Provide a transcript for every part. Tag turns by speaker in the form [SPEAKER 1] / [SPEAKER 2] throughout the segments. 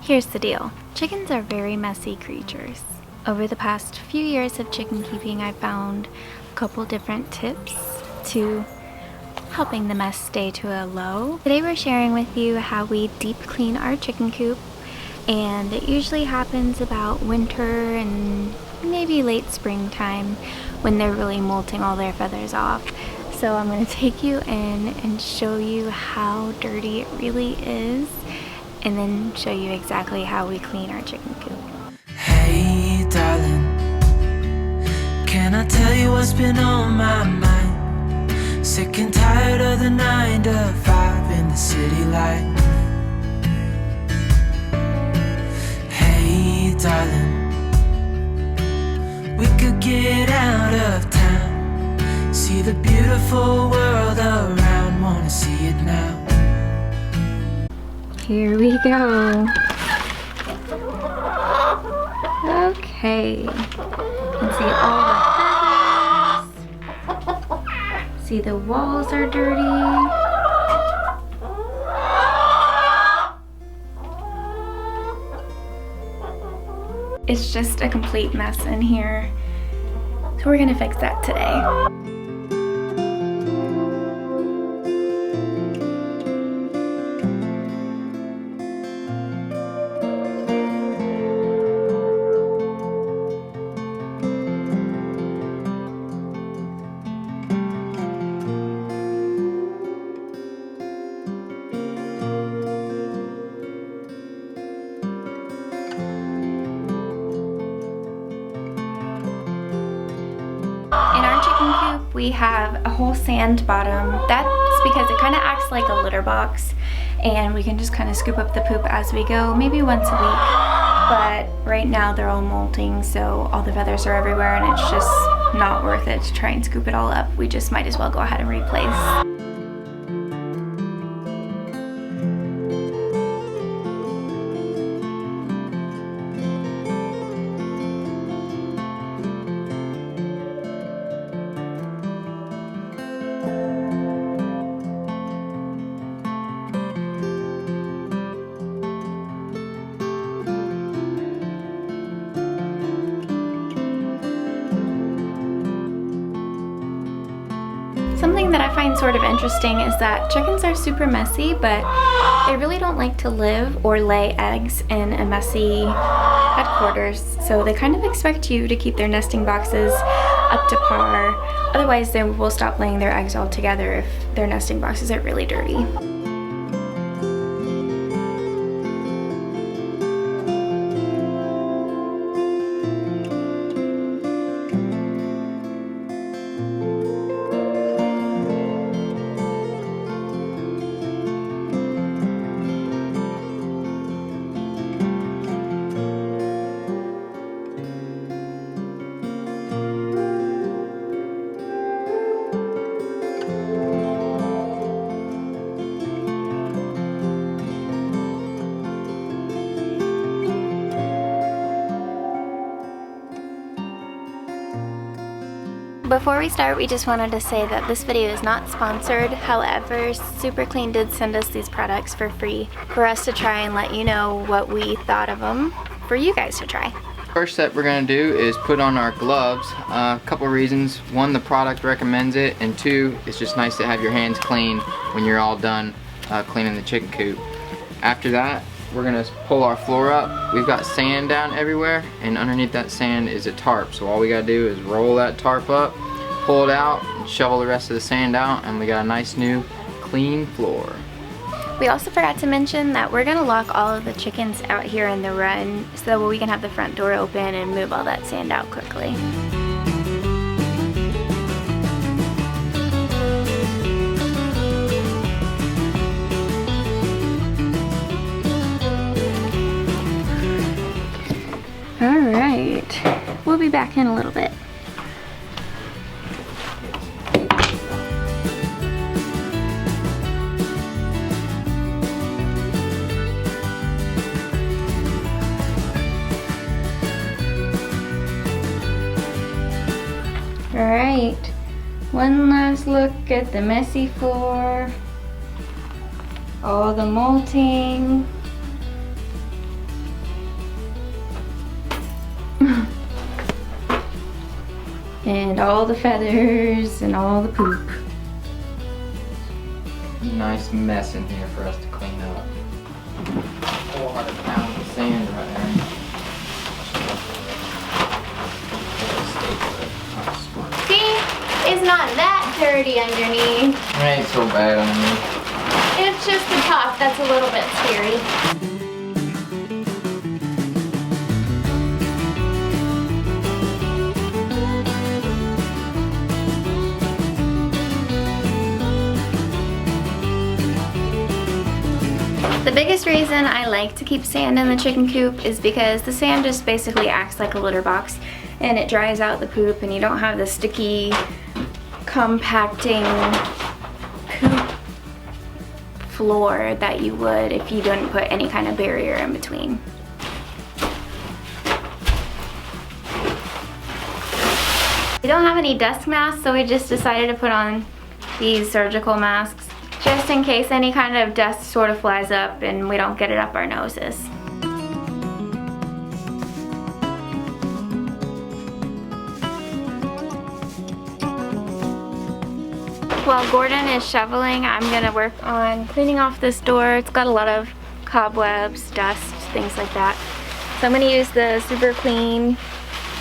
[SPEAKER 1] Here's the deal. Chickens are very messy creatures. Over the past few years of chicken keeping, I've found a couple different tips to helping the mess stay to a low. Today we're sharing with you how we deep clean our chicken coop, and it usually happens about winter and maybe late springtime when they're really molting all their feathers off. So I'm going to take you in and show you how dirty it really is, and then show you exactly how we clean our chicken coop.
[SPEAKER 2] Hey darling, can I tell you what's been on my mind? Sick and tired of the 9 to 5 in the city life. Hey darling, we could get out of town, see the beautiful world around, wanna see it now.
[SPEAKER 1] Here we go. Okay, you can see all the feathers. See, the walls are dirty. It's just a complete mess in here. So we're gonna fix that today. In our chicken coop, we have a whole sand bottom. That's because it kind of acts like a litter box, and we can just kind of scoop up the poop as we go, maybe once a week. But right now they're all molting, so all the feathers are everywhere, and it's just not worth it to try and scoop it all up. We just might as well go ahead and replace. Something that I find sort of interesting is that chickens are super messy, but they really don't like to live or lay eggs in a messy headquarters. So they kind of expect you to keep their nesting boxes up to par. Otherwise, they will stop laying their eggs altogether if their nesting boxes are really dirty. Before we start, we just wanted to say that this video is not sponsored. However, Super Clean did send us these products for free for us to try and let you know what we thought of them for you guys to try.
[SPEAKER 3] First step we're going to do is put on our gloves. A couple reasons. One, the product recommends it, and two, it's just nice to have your hands clean when you're all done cleaning the chicken coop. After that, we're going to pull our floor up. We've got sand down everywhere, and underneath that sand is a tarp. So all we got to do is roll that tarp up, pull it out, and shovel the rest of the sand out, and we got a nice new clean floor.
[SPEAKER 1] We also forgot to mention that we're going to lock all of the chickens out here in the run so we can have the front door open and move all that sand out quickly. Alright, we'll be back in a little bit. Alright, one last look at the messy floor, all the molting. and all the feathers and all the poop.
[SPEAKER 3] Nice mess in here for us to clean up. 400 pounds of sand right there.
[SPEAKER 1] See? It's not that dirty underneath.
[SPEAKER 3] It ain't so bad underneath.
[SPEAKER 1] It's just the top that's a little bit scary. The biggest reason I like to keep sand in the chicken coop is because the sand just basically acts like a litter box and it dries out the poop and you don't have the sticky, compacting coop floor that you would if you didn't put any kind of barrier in between. We don't have any dust masks, so we just decided to put on these surgical masks just in case any kind of dust sort of flies up and we don't get it up our noses. While Gordon is shoveling, I'm gonna work on cleaning off this door. It's got a lot of cobwebs, dust, things like that. So I'm gonna use the Super Clean.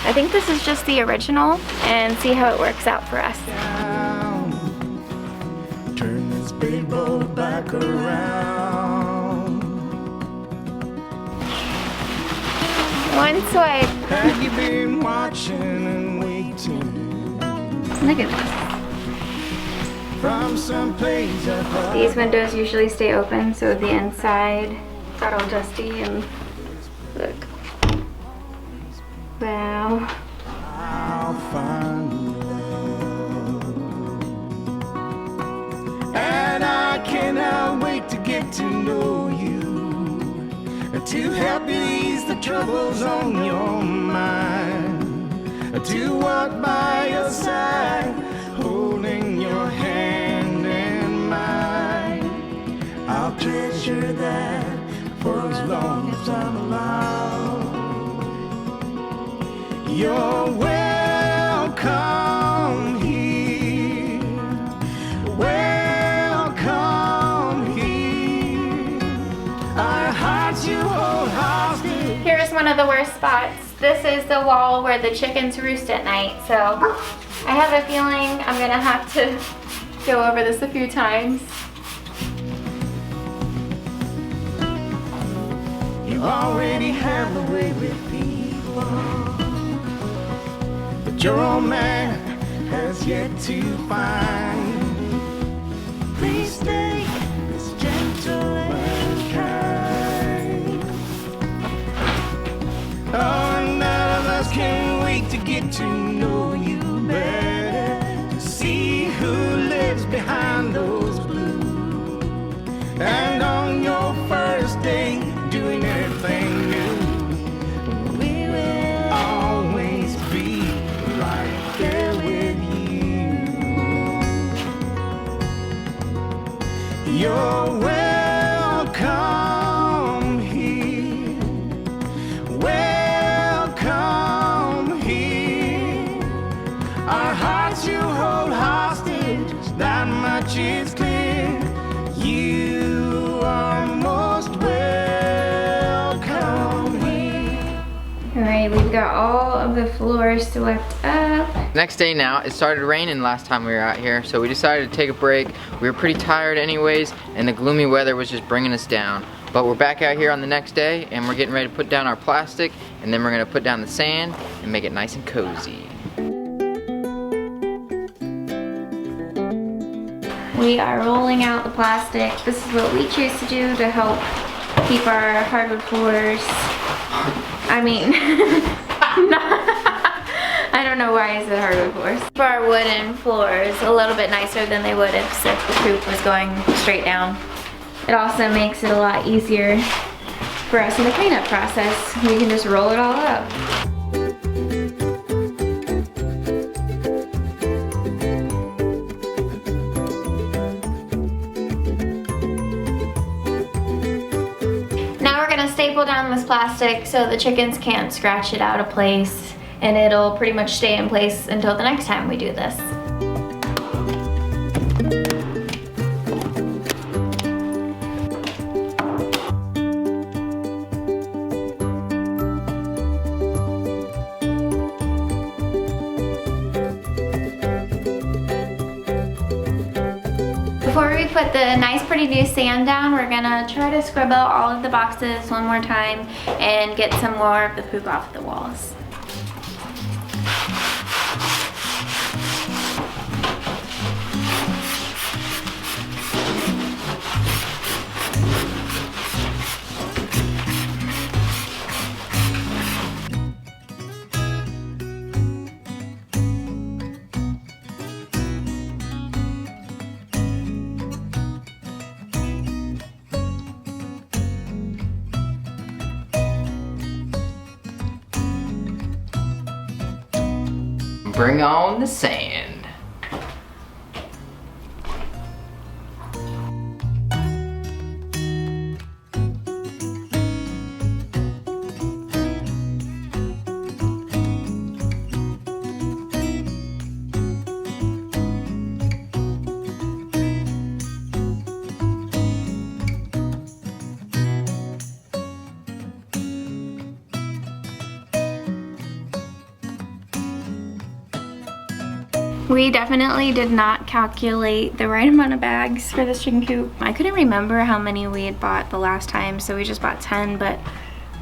[SPEAKER 1] I think this is just the original, and see how it works out for us.
[SPEAKER 4] Turn this big boat back around.
[SPEAKER 1] One swipe.
[SPEAKER 4] Have you been watching and waiting
[SPEAKER 1] Look at this.
[SPEAKER 4] from someplace above?
[SPEAKER 1] These windows usually stay open, so the inside got all dusty and look. Wow.
[SPEAKER 4] I'll find love, and I cannot wait to get to know you, to help you ease the troubles on your mind, to walk by your side, holding your hand in mine. I'll treasure that for as long as I'm alive. You're welcome here, welcome here. Our hearts you hold hostage.
[SPEAKER 1] Here's one of the worst spots. This is the wall where the chickens roost at night, so I have a feeling I'm gonna have to go over this a few times.
[SPEAKER 4] You already have a way with people, but your own man has yet to find. Please stay as gentle and kind. Oh, none of us can wait to get to know you better, to see who lives behind those blues. And on your first day, doing everything new, we will always be right there with you. You're welcome here, welcome here. Our hearts you hold hostage, that much is clear. You are most welcome here.
[SPEAKER 1] Alright, we've got all of the floors swept up.
[SPEAKER 3] Next day now, it started raining last time we were out here, so we decided to take a break. We were pretty tired anyways, and the gloomy weather was just bringing us down. But we're back out here on the next day, and we're getting ready to put down our plastic, and then we're gonna put down the sand and make it nice and cozy.
[SPEAKER 1] We are rolling out the plastic. This is what we choose to do to help keep our hardwood floors. I mean, I don't know why I said hardwood floors. For our wooden floors a little bit nicer than they would if the coop was going straight down. It also makes it a lot easier for us in the cleanup process. We can just roll it all up. Now we're gonna staple down this plastic so the chickens can't scratch it out of place and it'll pretty much stay in place until the next time we do this. Before we put the nice pretty new sand down, we're gonna try to scrub out all of the boxes one more time and get some more of the poop off the walls.
[SPEAKER 3] Bring on the sand.
[SPEAKER 1] We definitely did not calculate the right amount of bags for this chicken coop. I couldn't remember how many we had bought the last time, so we just bought 10, but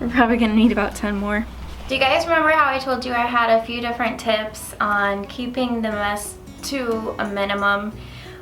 [SPEAKER 1] we're probably gonna need about 10 more. Do you guys remember how I told you I had a few different tips on keeping the mess to a minimum?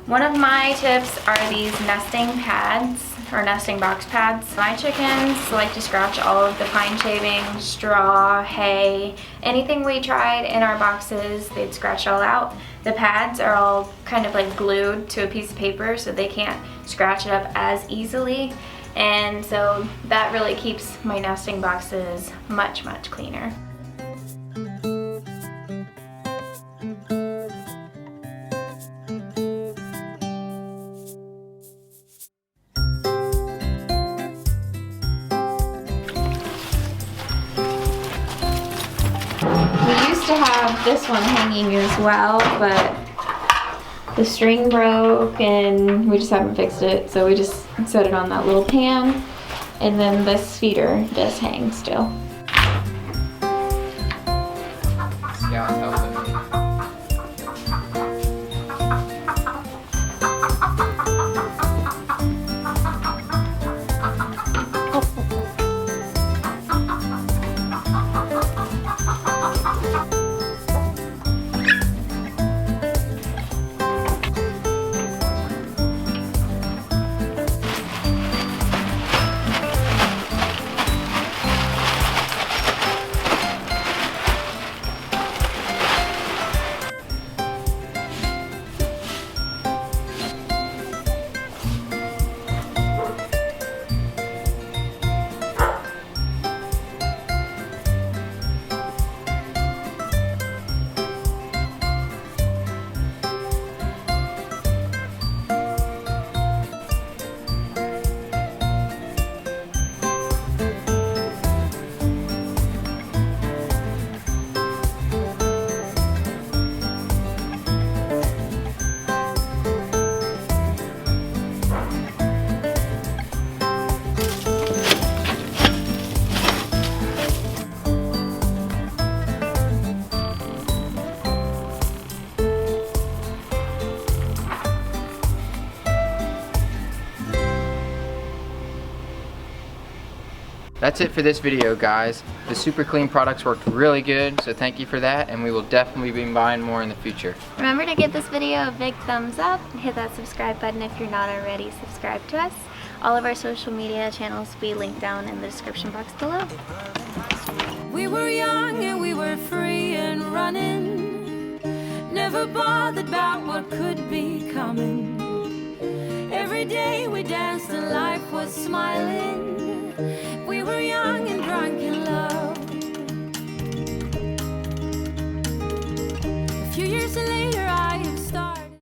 [SPEAKER 1] One of my tips are these nesting pads, or nesting box pads. My chickens like to scratch all of the pine shavings, straw, hay, anything we tried in our boxes, they'd scratch it all out. The pads are all kind of like glued to a piece of paper, so they can't scratch it up as easily. And so that really keeps my nesting boxes much, much cleaner. We used to have this one hanging as well, but the string broke and we just haven't fixed it, so we just set it on that little pan, and then this feeder does hang still.
[SPEAKER 3] Scout helping me. That's it for this video, guys. The Super Clean products worked really good, so thank you for that, and we will definitely be buying more in the future.
[SPEAKER 1] Remember to give this video a big thumbs up and hit that subscribe button if you're not already subscribed to us. All of our social media channels will be linked down in the description box below.
[SPEAKER 5] We were young and we were free and running, never bothered about what could be coming. Every day we danced and life was smiling. We were young